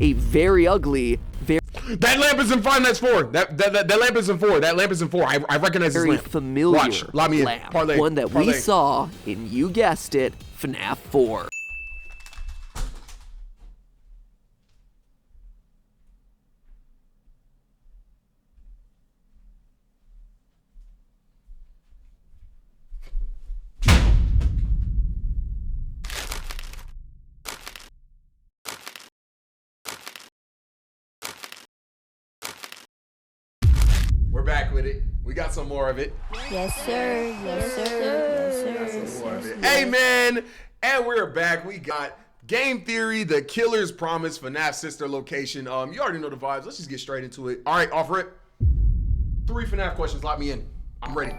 a very ugly, That lamp is in Five Nights 4. That lamp is in 4. That lamp is in 4. I recognize this very lamp. familiar Watch. Lock me in. lamp. Parlay. One that we Parlay. saw in, you guessed it, FNAF 4. We're back with it. We got some more of it. Yes, sir. Yes, sir. Yes, sir. Got some more of it. Yes, Hey, man. And we're back. We got Game Theory, The Killer's Promise, FNAF sister location. You already know the vibes. Let's just get straight into it. All right, off rip. 3 FNAF questions. Lock me in. I'm ready.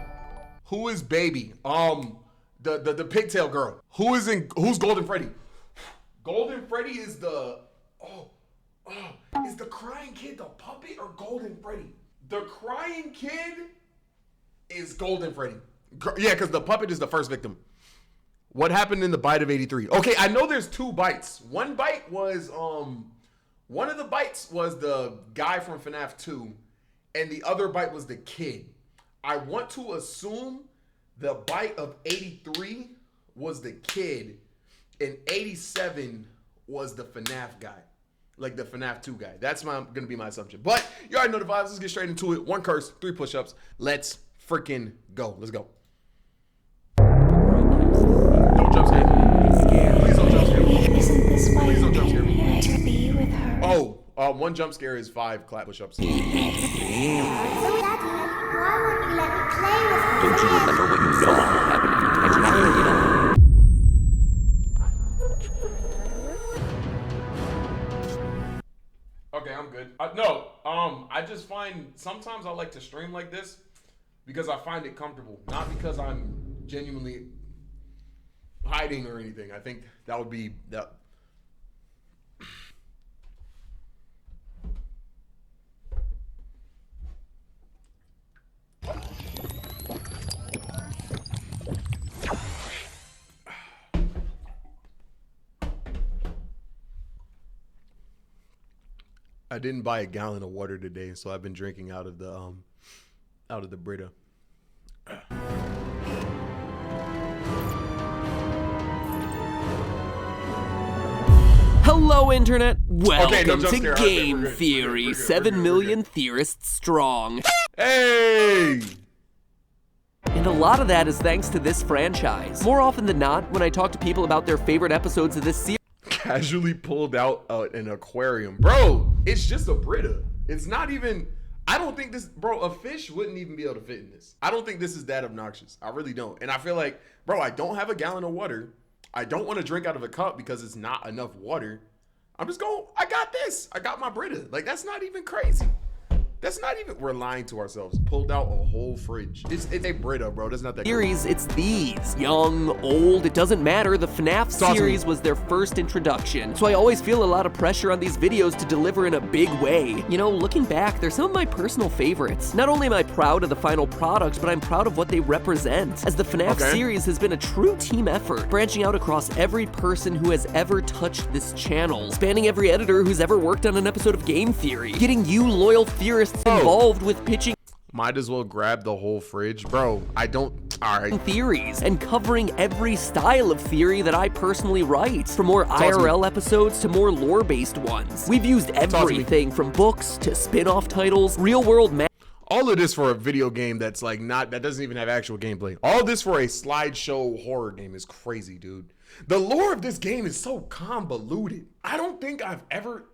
Who is Baby? The pigtail girl. Who's Golden Freddy? Golden Freddy is the is the crying kid the puppet or Golden Freddy? The crying kid is Golden Freddy. Yeah, because the puppet is the first victim. What happened in the bite of 83? Okay, I know there's 2 bites. One bite was one of the bites was the guy from FNAF 2, and the other bite was the kid. I want to assume the bite of 83 was the kid, and 87 was the FNAF guy. Like the FNAF 2 guy. That's gonna be my assumption. But you already know the vibes. Let's get straight into it. 1 curse, 3 push-ups. Let's freaking go. Let's go. Don't jump scare me. Please don't jump scare me. Isn't this why Please don't jump scare you me. want to be with her? Oh, 1 jump scare is 5 clap push-ups. Don't you remember what you saw happen if you touch that? Okay, I'm good. No, I just find sometimes I like to stream like this because I find it comfortable, not because I'm genuinely hiding or anything. I think that would be that. I didn't buy a gallon of water today, so I've been drinking out of the Brita. Hello, Internet. Welcome jump to scare. Game Okay, we're good. Theory, We're good. 7 million theorists strong. Hey! And a lot of that is thanks to this franchise. More often than not, when I talk to people about their favorite episodes of this series, Casually pulled out an aquarium. Bro, it's just a Brita. It's not even, I don't think this, bro, a fish wouldn't even be able to fit in this. I don't think this is that obnoxious. I really don't. And I feel like, bro, I don't have a gallon of water. I don't want to drink out of a cup because it's not enough water. I'm just going, I got this. I got my Brita. Like, that's not even crazy. That's not even, we're lying to ourselves. Pulled out a whole fridge. It's a Brita, bro. That's not that series, it's these. Young, old, it doesn't matter. The FNAF Talk to series me. was their first introduction. So I always feel a lot of pressure on these videos to deliver in a big way. You know, looking back, they're some of my personal favorites. Not only am I proud of the final product, but I'm proud of what they represent. As the FNAF series has been a true team effort, branching out across every person who has ever touched this channel, spanning every editor who's ever worked on an episode of Game Theory, getting you loyal theorists involved with pitching Might as well grab the whole fridge. Bro, I don't, all right. theories and covering every style of theory that I personally write, from more IRL episodes to more lore-based ones. We've used everything from books to spin-off titles, real-world All of this for a video game that's like that doesn't even have actual gameplay. All this for a slideshow horror game is crazy, dude. The lore of this game is so convoluted. I don't think I've ever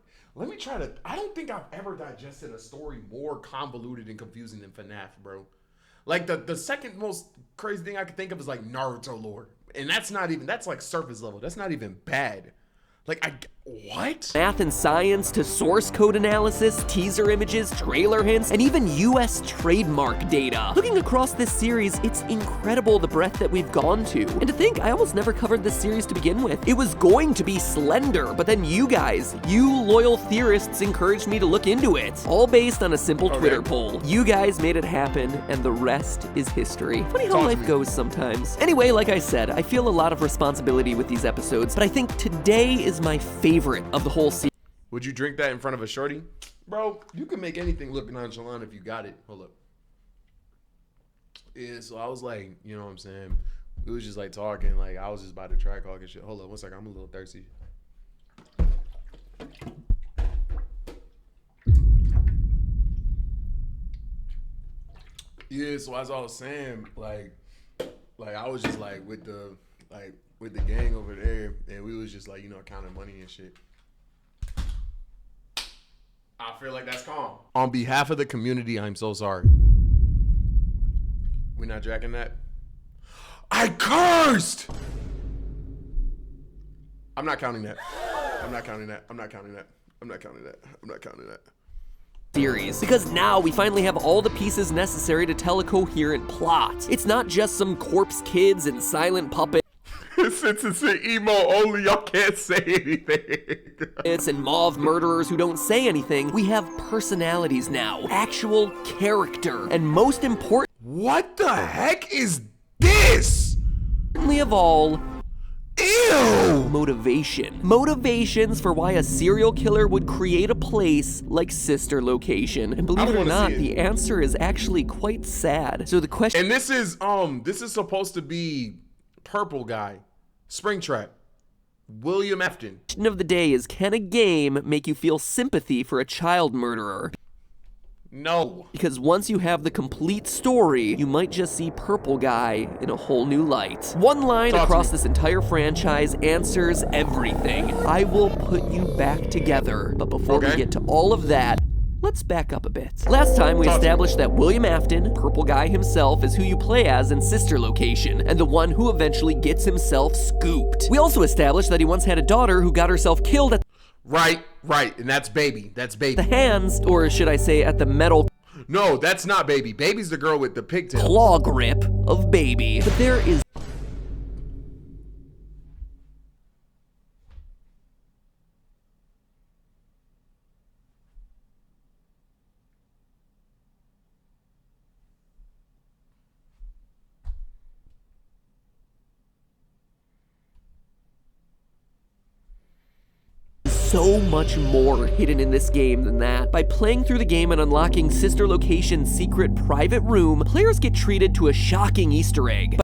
digested a story more convoluted and confusing than FNAF, bro. Like the second most crazy thing I could think of is like Naruto lore. And that's like surface level. That's not even bad. Like, what? math and science to source code analysis, teaser images, trailer hints, and even US trademark data. Looking across this series, it's incredible the breadth that we've gone to. And to think, I almost never covered this series to begin with. It was going to be Slender, but then you guys, you loyal theorists, encouraged me to look into it. All based on a simple Twitter poll. You guys made it happen, and the rest is history. Funny how life goes sometimes. Anyway, like I said, I feel a lot of responsibility with these episodes, but I think today is my favorite of the whole series. Would you drink that in front of a shorty? Bro, you can make anything look nonchalant if you got it. Hold up. Yeah, so I was like, you know what I'm saying? We was just like talking, like I was just about to try talk and shit. Hold up, one second, I'm a little thirsty. Yeah, so as I was saying, like I was just like with the gang over there, and we was just like, you know, counting money and shit. I feel like that's calm. On behalf of the community, I'm so sorry. We're not jacking that. I cursed! I'm not counting that. I'm not counting that. I'm not counting that. I'm not counting that. I'm not counting that. Series, because now we finally have all the pieces necessary to tell a coherent plot. It's not just some corpse kids and silent puppets. Since it's an emo only, y'all can't say anything. It's and mauve murderers who don't say anything. We have personalities now, actual character, and most important, What the heck is this? importantly of all, Ew! motivation. Motivations for why a serial killer would create a place like Sister Location. And believe it or not, the answer is actually quite sad. So the question— And this is supposed to be Purple Guy, Springtrap, William Afton. of the day is, can a game make you feel sympathy for a child murderer? No. Because once you have the complete story, you might just see Purple Guy in a whole new light. One line across this entire franchise answers everything. I will put you back together. But before we get to all of that, let's back up a bit. Last time we established that William Afton, Purple Guy himself, is who you play as in Sister Location, and the one who eventually gets himself scooped. We also established that he once had a daughter who got herself killed at Right, and that's Baby. That's Baby. the hands, or should I say at the metal No, that's not Baby. Baby's the girl with the pigtail. claw grip of Baby. But there is so much more hidden in this game than that. By playing through the game and unlocking Sister Location's secret private room, players get treated to a shocking Easter egg.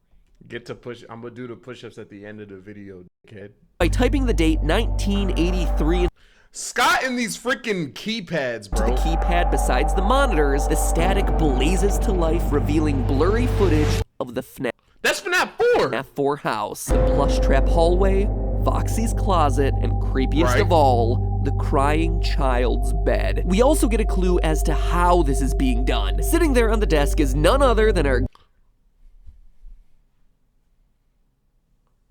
Get to push. I'm gonna do the push-ups at the end of the video, dickhead. By typing the date 1983 Scott and these freaking keypads, to bro. the keypad besides the monitors, the static blazes to life, revealing blurry footage of the That's FNAF 4. FNAF 4 house, the plush trap hallway, Foxy's closet, and creepiest of all, the crying child's bed. We also get a clue as to how this is being done. Sitting there on the desk is none other than our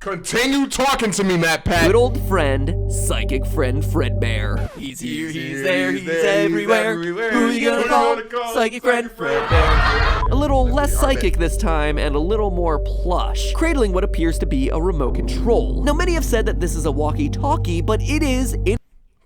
Continue talking to me, Matt Pat. good old friend, psychic friend Fredbear. He's here, he's there, he's everywhere. Who you gonna call? Psychic friend Fredbear. A little less psychic this time and a little more plush, cradling what appears to be a remote control. Now, many have said that this is a walkie-talkie, but it is, in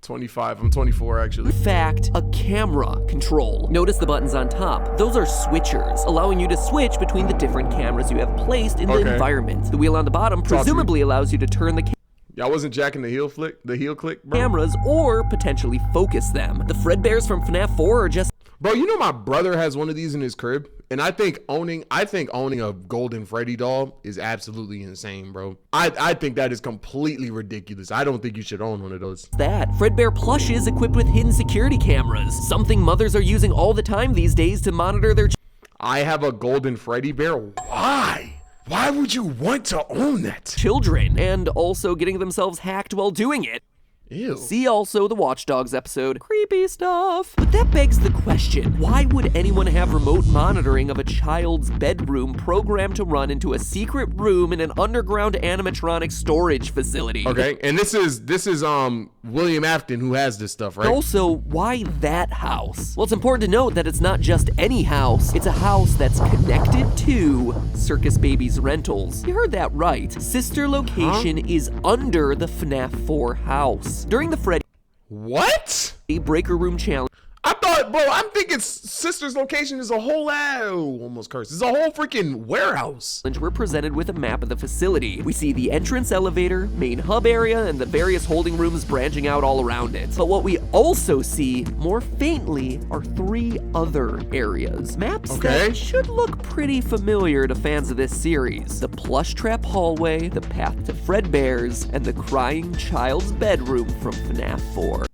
25. I'm 24, actually. fact, a camera control. Notice the buttons on top. Those are switchers, allowing you to switch between the different cameras you have placed in the environment. The wheel on the bottom presumably allows you to turn the Y'all wasn't jacking the heel click, bro? cameras or potentially focus them. The Fredbears from FNAF 4 are just Bro, you know my brother has one of these in his crib, and I think owning a Golden Freddy doll is absolutely insane, bro. I think that is completely ridiculous. I don't think you should own one of those. that. Fredbear plushes equipped with hidden security cameras, something mothers are using all the time these days to monitor their I have a Golden Freddy bear. Why? Why would you want to own that? children, and also getting themselves hacked while doing it. Ew. See also the Watch Dogs episode, Creepy Stuff. But that begs the question, why would anyone have remote monitoring of a child's bedroom programmed to run into a secret room in an underground animatronic storage facility? Okay, and this is William Afton who has this stuff, right? Also, why that house? Well, it's important to note that it's not just any house. It's a house that's connected to Circus Baby's Rentals. You heard that right. Sister Location is under the FNAF 4 house. During the Freddy What? Breaker Room Challenge, I thought But bro, I'm thinking sister's location is a whole almost cursed. It's a whole freaking warehouse. We're presented with a map of the facility. We see the entrance elevator, main hub area, and the various holding rooms branching out all around it. But what we also see, more faintly, are 3 other areas. Maps that should look pretty familiar to fans of this series. The plush trap hallway, the path to Fredbear's, and the crying child's bedroom from FNAF 4.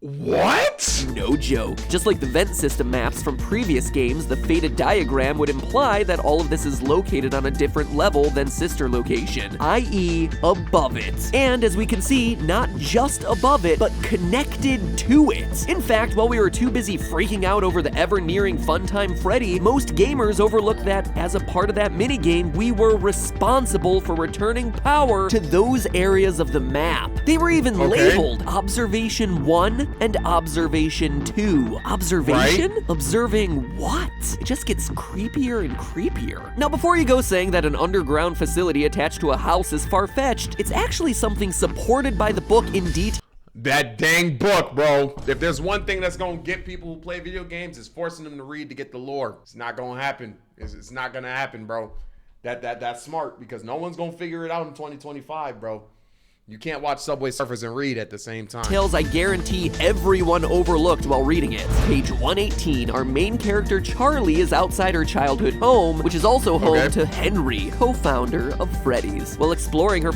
What? No joke. Just like the vent system maps from previous games, the faded diagram would imply that all of this is located on a different level than sister location, i.e. above it. And as we can see, not just above it, but connected to it. In fact, while we were too busy freaking out over the ever-nearing Funtime Freddy, most gamers overlooked that as a part of that minigame, we were responsible for returning power to those areas of the map. They were even labeled Observation 1 and Observation 2. Observation? Right? Observing what? It just gets creepier and creepier. Now, before you go saying that an underground facility attached to a house is far-fetched, it's actually something supported by the book in detail. That dang book, bro. If there's one thing that's gonna get people who play video games, is forcing them to read to get the lore. It's not gonna happen. It's not gonna happen, bro. That's smart, because no one's gonna figure it out in 2025, bro. You can't watch Subway Surfers and read at the same time. Tales I guarantee everyone overlooked while reading it. Page 118, our main character Charlie is outside her childhood home, which is also home to Henry, co-founder of Freddy's. While exploring her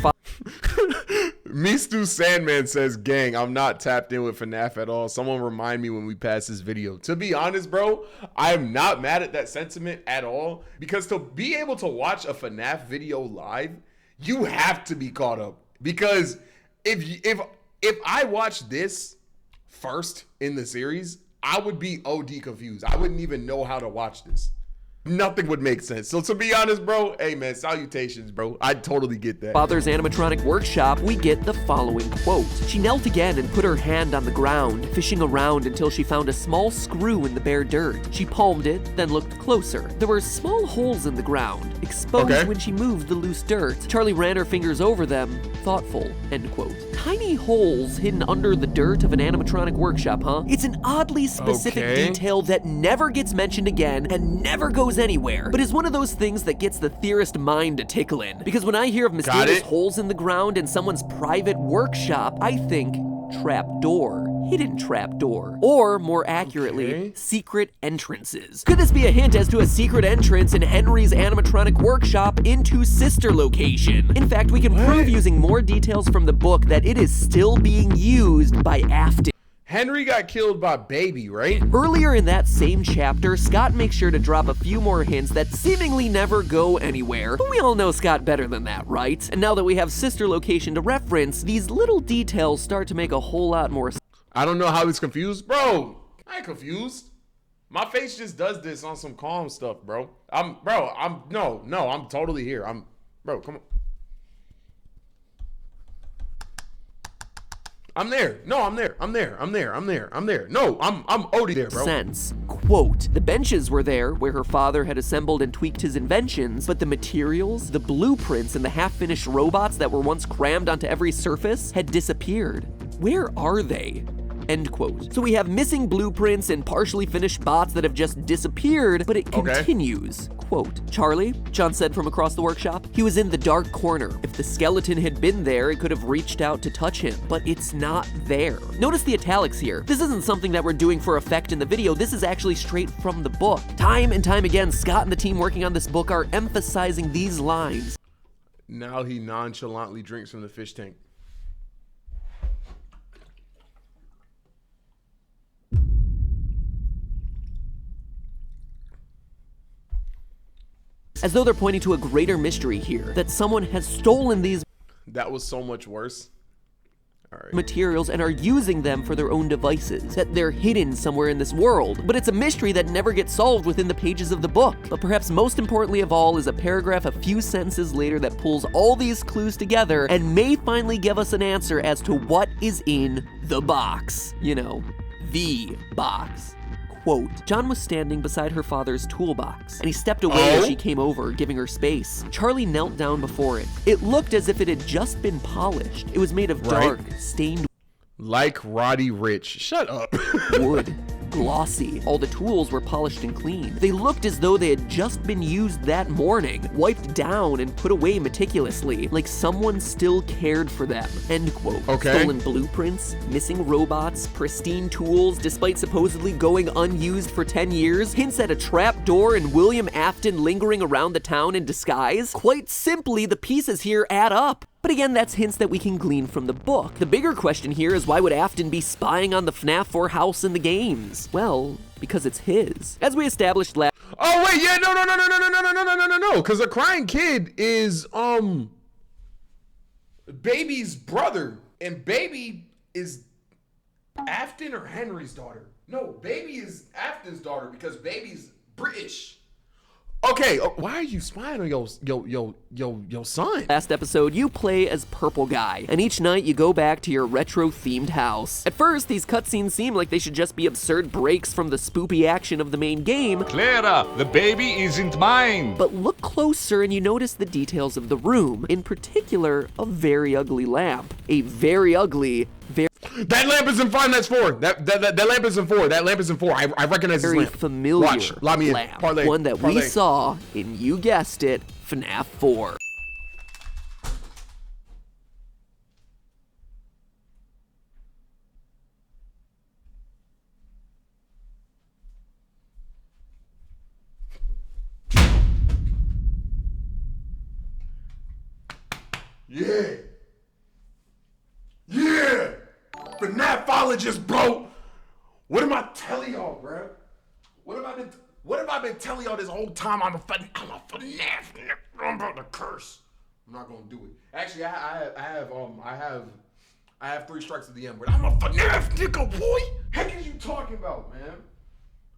Mistu Sandman says, gang, I'm not tapped in with FNAF at all. Someone remind me when we pass this video. To be honest, bro, I am not mad at that sentiment at all, because to be able to watch a FNAF video live, you have to be caught up. Because if I watch this first in the series, I would be OD confused. I wouldn't even know how to watch this. Nothing would make sense. So to be honest, bro, hey man, salutations, bro. I totally get that. Father's animatronic workshop, we get the following quote. She knelt again and put her hand on the ground, fishing around until she found a small screw in the bare dirt. She palmed it, then looked closer. There were small holes in the ground, exposed when she moved the loose dirt. Charlie ran her fingers over them, thoughtful, end quote. Tiny holes hidden under the dirt of an animatronic workshop, huh? It's an oddly specific detail that never gets mentioned again and never goes anywhere, but is one of those things that gets the theorist mind to tickling. Because when I hear of mysterious holes in the ground in someone's private workshop, I think trapdoor. Hidden trapdoor. Or, more accurately, secret entrances. Could this be a hint as to a secret entrance in Henry's animatronic workshop into sister location? In fact, we can prove using more details from the book that it is still being used by Afton. Henry got killed by Baby, right? Earlier in that same chapter, Scott makes sure to drop a few more hints that seemingly never go anywhere. But we all know Scott better than that, right? And now that we have sister location to reference, these little details start to make a whole lot more sense. I don't know how he's confused. Bro, I ain't confused. My face just does this on some calm stuff, bro. I'm totally here. Bro, come on. I'm there. No, I'm there. No, I'm already there, bro. Sense. Quote, the benches were there where her father had assembled and tweaked his inventions, but the materials, the blueprints, and the half-finished robots that were once crammed onto every surface had disappeared. Where are they? End quote. So we have missing blueprints and partially finished bots that have just disappeared, but it continues. Quote, Charlie, John said from across the workshop, he was in the dark corner. If the skeleton had been there, it could have reached out to touch him, but it's not there. Notice the italics here. This isn't something that we're doing for effect in the video. This is actually straight from the book. Time and time again, Scott and the team working on this book are emphasizing these lines. Now he nonchalantly drinks from the fish tank. As though they're pointing to a greater mystery here, that someone has stolen these That was so much worse. All right. Materials and are using them for their own devices, that they're hidden somewhere in this world. But it's a mystery that never gets solved within the pages of the book. But perhaps most importantly of all is a paragraph a few sentences later that pulls all these clues together and may finally give us an answer as to what is in the box. You know, the box. Quote, John was standing beside her father's toolbox, and he stepped away as she came over, giving her space. Charlie knelt down before it. It looked as if it had just been polished. It was made of dark, stained like Roddy Rich. Shut up. wood. glossy. All the tools were polished and clean. They looked as though they had just been used that morning, wiped down and put away meticulously, like someone still cared for them. End quote. Okay. Stolen blueprints, missing robots, pristine tools despite supposedly going unused for 10 years, hints at a trap door and William Afton lingering around the town in disguise. Quite simply, the pieces here add up. But again, that's hints that we can glean from the book. The bigger question here is, why would Afton be spying on the FNAF 4 house in the games? Well, because it's his. As we established last— Oh wait, yeah, no, because a crying kid is Baby's brother, and Baby is Afton or Henry's daughter. No, Baby is Afton's daughter because Baby's British. Okay, why are you spying on your son? Last episode, you play as Purple Guy, and each night you go back to your retro-themed house. At first, these cutscenes seem like they should just be absurd breaks from the spoopy action of the main game. Clara, the baby isn't mine. But look closer and you notice the details of the room, in particular, a very ugly lamp. A very ugly, That lamp is in 5 Nights 4. That lamp is in 4. That lamp is in 4. I recognize this very lamp. familiar Watch. Lock me in. lamp. Parlay. One that we Parlay. saw in, you guessed it, FNAF 4. Yeah. Yeah. FNAFologist, bro. What am I telling y'all, bro? What have I been telling y'all this whole time? I'm a FNAF. I'm about to curse. I'm not gonna do it. Actually, I have 3 strikes at the end. I'm a FNAF nigga, boy. Heck is you talking about, man?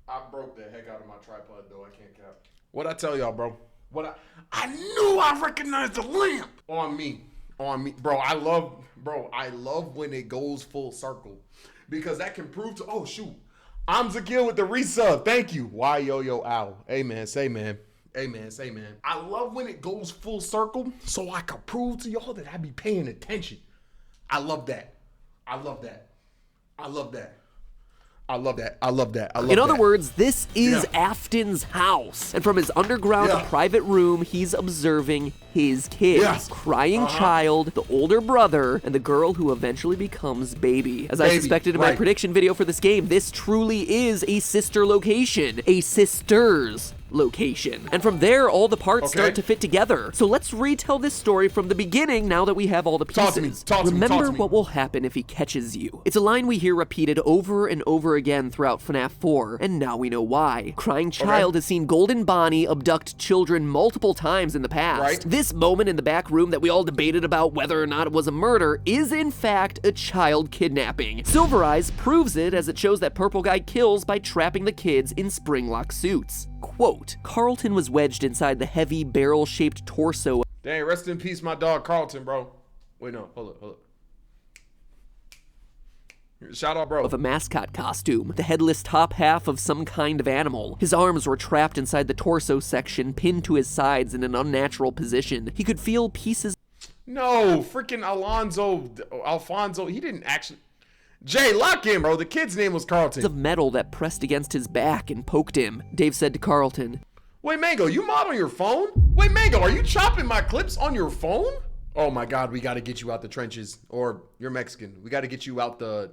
I broke the heck out of my tripod though. I can't cap. What I tell y'all, bro? I knew I recognized the lamp on me, bro. I love when it goes full circle, because that can prove to— oh shoot, I'm Zakil with the resub. Thank you. Why Yoyo ow? Amen. Say man. Amen. Say man. I love when it goes full circle, so I can prove to y'all that I be paying attention. I love that. I love that. I love that. I love that. I love that. I love that. In other words, this is Afton's house. And from his underground private room, he's observing his kids. Crying child, the older brother, and the girl who eventually becomes Baby. As I suspected in my prediction video for this game, this truly is a sister location. A sister's location. And from there, all the parts start to fit together. So let's retell this story from the beginning now that we have all the pieces. Remember what will happen if he catches you. It's a line we hear repeated over and over again throughout FNAF 4, and now we know why. Crying child has seen Golden Bonnie abduct children multiple times in the past. This moment in the back room that we all debated about whether or not it was a murder is in fact a child kidnapping. Silver Eyes proves it, as it shows that Purple Guy kills by trapping the kids in spring-lock suits. Quote, Carlton was wedged inside the heavy barrel-shaped torso. Dang, rest in peace, my dog Carlton, bro. Wait, no, hold up. Shout out, bro. Of a mascot costume, the headless top half of some kind of animal. His arms were trapped inside the torso section, pinned to his sides in an unnatural position. He could feel pieces— No, freaking Alfonso, he didn't actually— Jay, lock in, bro. The kid's name was Carlton. Of metal that pressed against his back and poked him. Dave said to Carlton, Wait, Mango, you mod on your phone? Wait, Mango, are you chopping my clips on your phone? Oh my God, we gotta get you out the trenches. Or you're Mexican. We gotta get you out the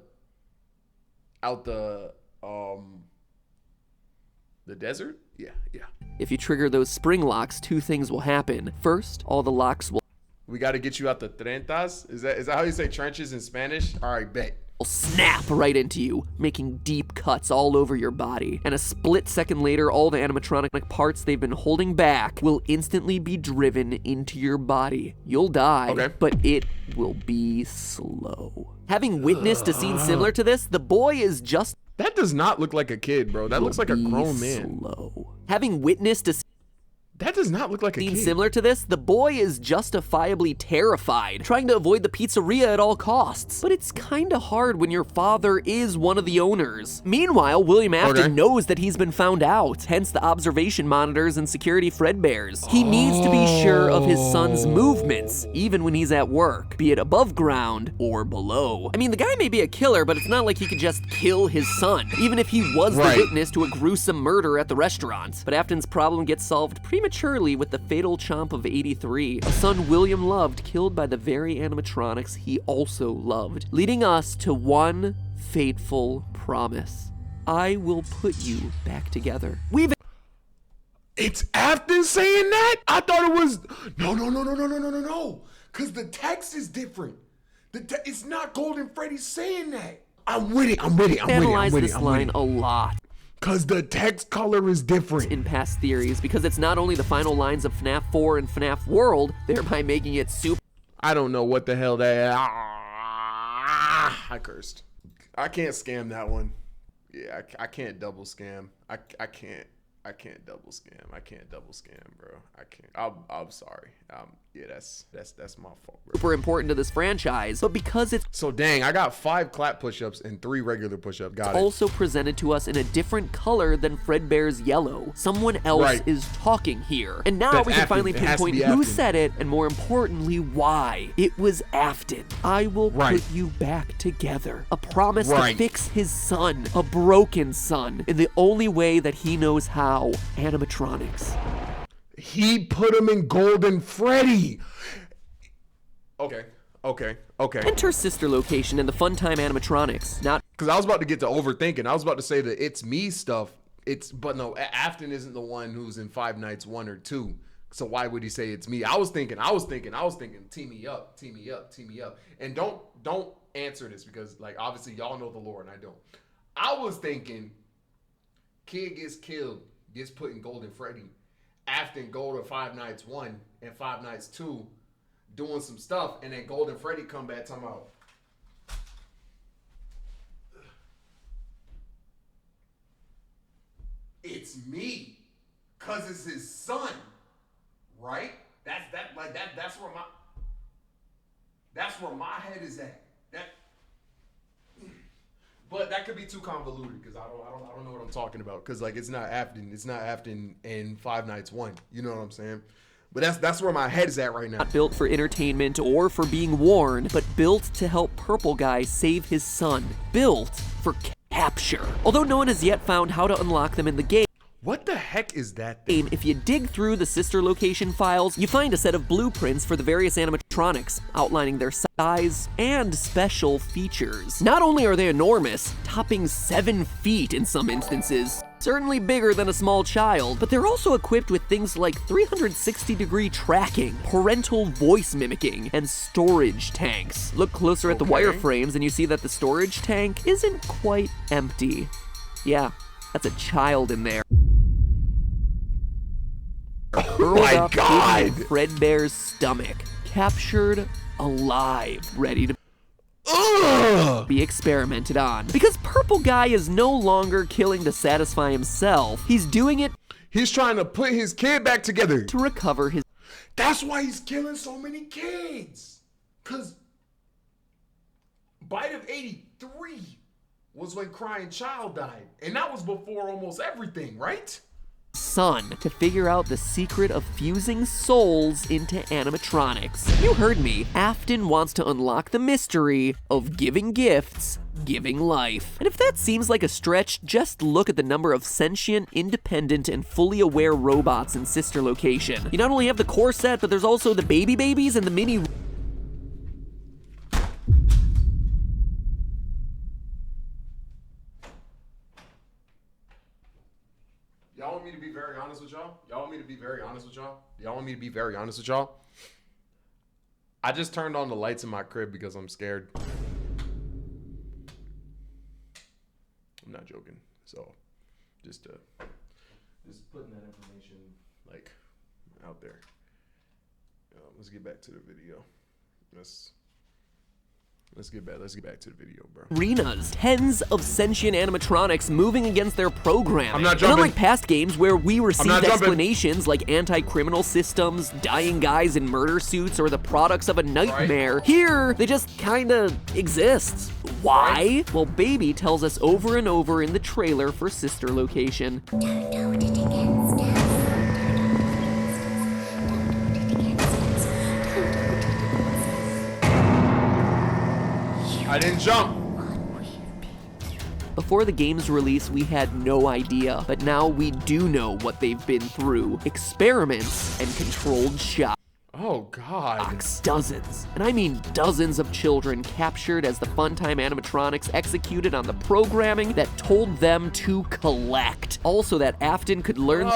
desert? Yeah. if you trigger those spring locks, 2 things will happen. First, all the locks will We gotta get you out the trentas? Is that how you say trenches in Spanish? All right, bet. snap right into you, making deep cuts all over your body. And a split second later, all the animatronic parts they've been holding back will instantly be driven into your body. You'll die, but it will be slow. Having witnessed a scene similar to this, the boy is just— That does not look like a kid, bro. That looks like a grown man. Slow. Having witnessed a— That does not look like a Scene kid. similar to this, the boy is justifiably terrified, trying to avoid the pizzeria at all costs. But it's kinda hard when your father is one of the owners. Meanwhile, William Afton knows that he's been found out, hence the observation monitors and security Fredbears. He needs to be sure of his son's movements, even when he's at work, be it above ground or below. I mean, the guy may be a killer, but it's not like he could just kill his son, even if he was the witness to a gruesome murder at the restaurant. But Afton's problem gets solved prematurely with the fatal chomp of 83, a son William loved killed by the very animatronics he also loved, leading us to one fateful promise. I will put you back together. It's Afton saying that? I thought it was no. Cause the text is different. It's not Golden Freddy saying that. I'm with it. Analyze this line a lot Cause the text color is different. in past theories, because it's not only the final lines of FNAF 4 and FNAF World, thereby making it super I don't know what the hell that. I cursed. I can't scam that one. Yeah, I can't double scam. I can't double scam. I can't double scam, bro. I can't. I'm sorry. Yeah, that's my fault, bro. super important to this franchise, but because it's So dang, I got 5 clap push-ups and 3 regular push-ups. Got it. also presented to us in a different color than Fredbear's yellow. Someone else is talking here. And now That's we can Afton. finally It has to pinpoint be who Afton. said it, and more importantly, why. It was Afton. I will put you back together. A promise to fix his son, a broken son, in the only way that he knows how, animatronics. He put him in Golden Freddy. Okay. Enter sister location and the Funtime animatronics. Not Because I was about to get to overthinking. I was about to say the it's me stuff. But no, Afton isn't the one who's in Five Nights 1 or 2. So why would he say it's me? I was thinking, team me up. And don't answer this because like obviously y'all know the lore and I don't. I was thinking kid gets killed, gets put in Golden Freddy. Afton go to Five Nights 1 and Five Nights 2 doing some stuff, and then Golden Freddy come back talking about it's me, cause it's his son, right? That's where my head is at. But that could be too convoluted because I don't know what I'm talking about because like it's not Afton in Five Nights 1. You know what I'm saying? But that's where my head is at right now. Not built for entertainment or for being worn, but built to help Purple Guy save his son. Built for capture. Although no one has yet found how to unlock them in the game, What the heck is that thing? if you dig through the sister location files, you find a set of blueprints for the various animatronics, outlining their size and special features. Not only are they enormous, topping 7 feet in some instances, certainly bigger than a small child, but they're also equipped with things like 360-degree tracking, parental voice mimicking, and storage tanks. Look closer at the wireframes and you see that the storage tank isn't quite empty. Yeah, that's a child in there. Curled up in Fredbear's stomach, captured alive, ready to be experimented on. Because Purple Guy is no longer killing to satisfy himself, he's doing it He's trying to put his kid back together. to recover his That's why he's killing so many kids. Cause Bite of 83 was when Crying Child died. And that was before almost everything, right? son to figure out the secret of fusing souls into animatronics. You heard me. Afton wants to unlock the mystery of giving gifts, giving life. And if that seems like a stretch, just look at the number of sentient, independent, and fully aware robots in sister location. You not only have the core set, but there's also the baby babies and the mini Y'all want me to be very honest with y'all? Y'all want me to be very honest with y'all? Y'all want me to be very honest with y'all? I just turned on the lights in my crib because I'm scared. I'm not joking. So, just putting that information like out there. Let's get back to the video. Let's get back to the video, bro. Arenas, tens of sentient animatronics moving against their programming. I'm not And jumping. unlike past games where we received jumping. explanations like anti-criminal systems, dying guys in murder suits, or the products of a nightmare, here they just kinda exist. Why? Well, Baby tells us over and over in the trailer for Sister Location. I didn't jump. Before the game's release, we had no idea, but now we do know what they've been through. Experiments and controlled shock. Oh, God. Dozens, and I mean dozens of children captured as the Funtime animatronics executed on the programming that told them to collect. Also that Afton could learn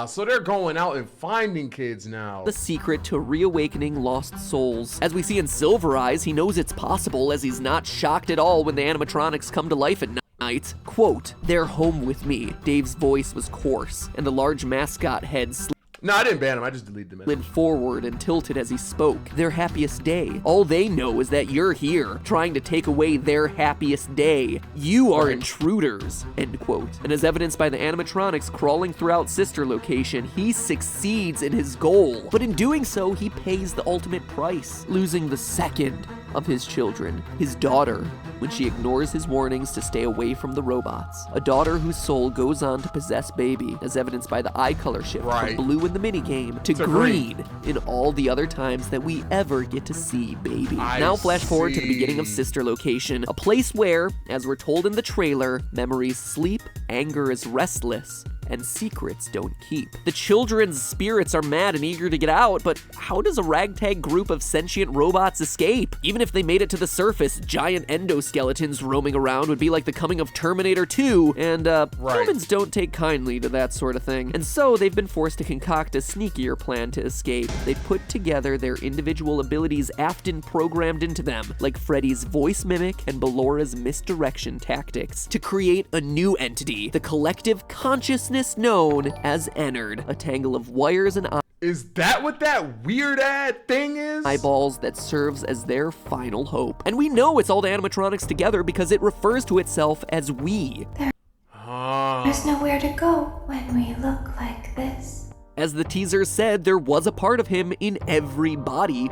So they're going out and finding kids now. the secret to reawakening lost souls. As we see in Silver Eyes, he knows it's possible as he's not shocked at all when the animatronics come to life at night. Quote, "They're home with me." Dave's voice was coarse, and the large mascot head No, I didn't ban him. I just deleted him. slid forward and tilted as he spoke. Their happiest day. All they know is that you're here, trying to take away their happiest day. You are intruders, end quote. And as evidenced by the animatronics crawling throughout Sister Location, he succeeds in his goal. But in doing so, he pays the ultimate price, losing the second of his children, his daughter, when she ignores his warnings to stay away from the robots. A daughter whose soul goes on to possess Baby, as evidenced by the eye color shift from blue in the minigame to green in all the other times that we ever get to see Baby. Now flash forward to the beginning of Sister Location, a place where, as we're told in the trailer, memories sleep, anger is restless, and secrets don't keep. The children's spirits are mad and eager to get out, but how does a ragtag group of sentient robots escape? Even if they made it to the surface, giant endoskeletons roaming around would be like the coming of Terminator 2, and humans don't take kindly to that sort of thing. And so they've been forced to concoct a sneakier plan to escape. They put together their individual abilities Afton programmed into them, like Freddy's voice mimic and Bellora's misdirection tactics, to create a new entity, the collective consciousness known as Ennard, a tangle of wires and Is that what that weird-ass thing is? eyeballs that serves as their final hope. And we know it's all the animatronics together because it refers to itself as we. There's nowhere to go when we look like this. As the teaser said, there was a part of him in every body.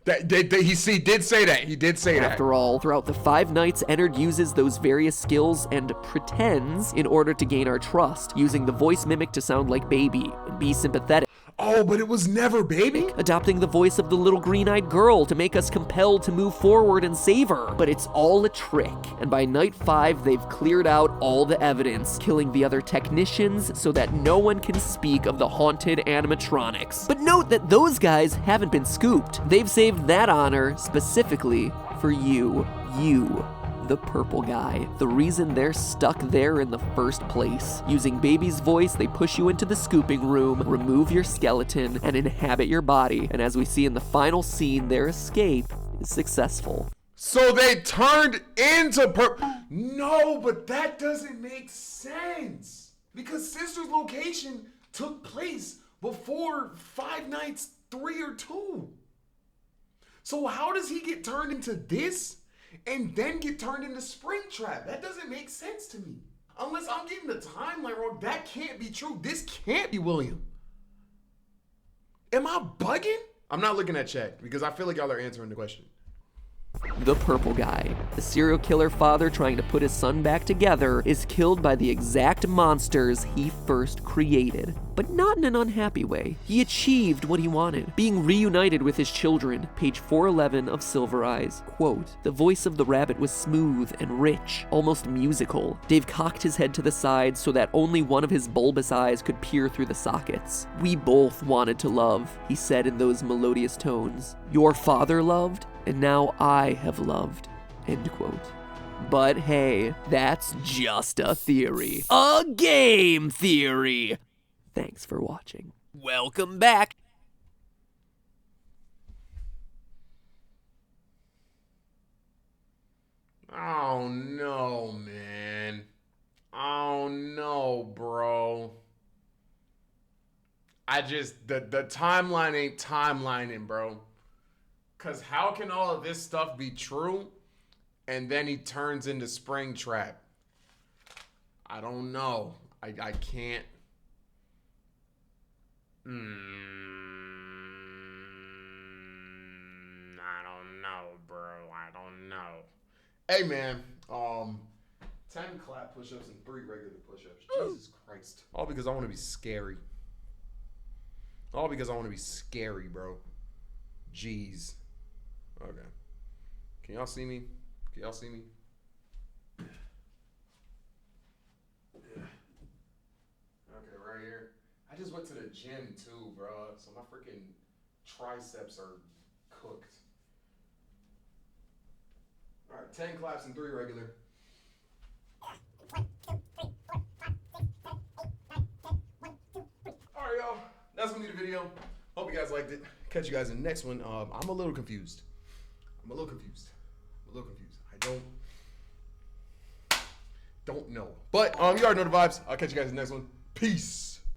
He did say that. He did say that. After all, throughout the 5 nights, Ennard uses those various skills and pretends in order to gain our trust, using the voice mimic to sound like Baby and be sympathetic. Oh, but it was never Baby? Adopting the voice of the little green-eyed girl to make us compelled to move forward and save her. But it's all a trick, and by night 5, they've cleared out all the evidence, killing the other technicians so that no one can speak of the haunted animatronics. But note that those guys haven't been scooped. They've saved that honor specifically for you, the purple guy. The reason they're stuck there in the first place. Using Baby's voice, they push you into the scooping room, remove your skeleton, and inhabit your body. And as we see in the final scene, their escape is successful. So they turned into No, but that doesn't make sense. Because Sister's Location took place before 5 Nights 3 or 2. So how does he get turned into this and then get turned into Springtrap? That doesn't make sense to me. Unless I'm getting the timeline wrong, that can't be true. This can't be William. Am I bugging? I'm not looking at chat because I feel like y'all are answering the question. The purple guy, the serial killer father trying to put his son back together, is killed by the exact monsters he first created. But not in an unhappy way. He achieved what he wanted, being reunited with his children. Page 411 of Silver Eyes. Quote, "The voice of the rabbit was smooth and rich, almost musical. Dave cocked his head to the side so that only one of his bulbous eyes could peer through the sockets. We both wanted to love," he said in those melodious tones. "Your father loved, and now I have loved," end quote. But hey, that's just a theory. A game theory! Thanks for watching. Welcome back. Oh no, man. Oh no, bro. The timeline ain't timelining, bro. Because how can all of this stuff be true and then he turns into Springtrap? I don't know. I can't. I don't know, bro. I don't know. Hey, man. 10 clap push-ups and 3 regular push-ups. Jesus Christ. All because I want to be scary. All because I want to be scary, bro. Jeez. Okay. Can y'all see me? Can y'all see me? Yeah. Okay, right here. I just went to the gym too, bro. So my freaking triceps are cooked. All right, 10 claps and 3 regular. All right, y'all. That's gonna be the video. Hope you guys liked it. Catch you guys in the next one. I'm a little confused. I don't know. But you already know the vibes. I'll catch you guys in the next one. Peace.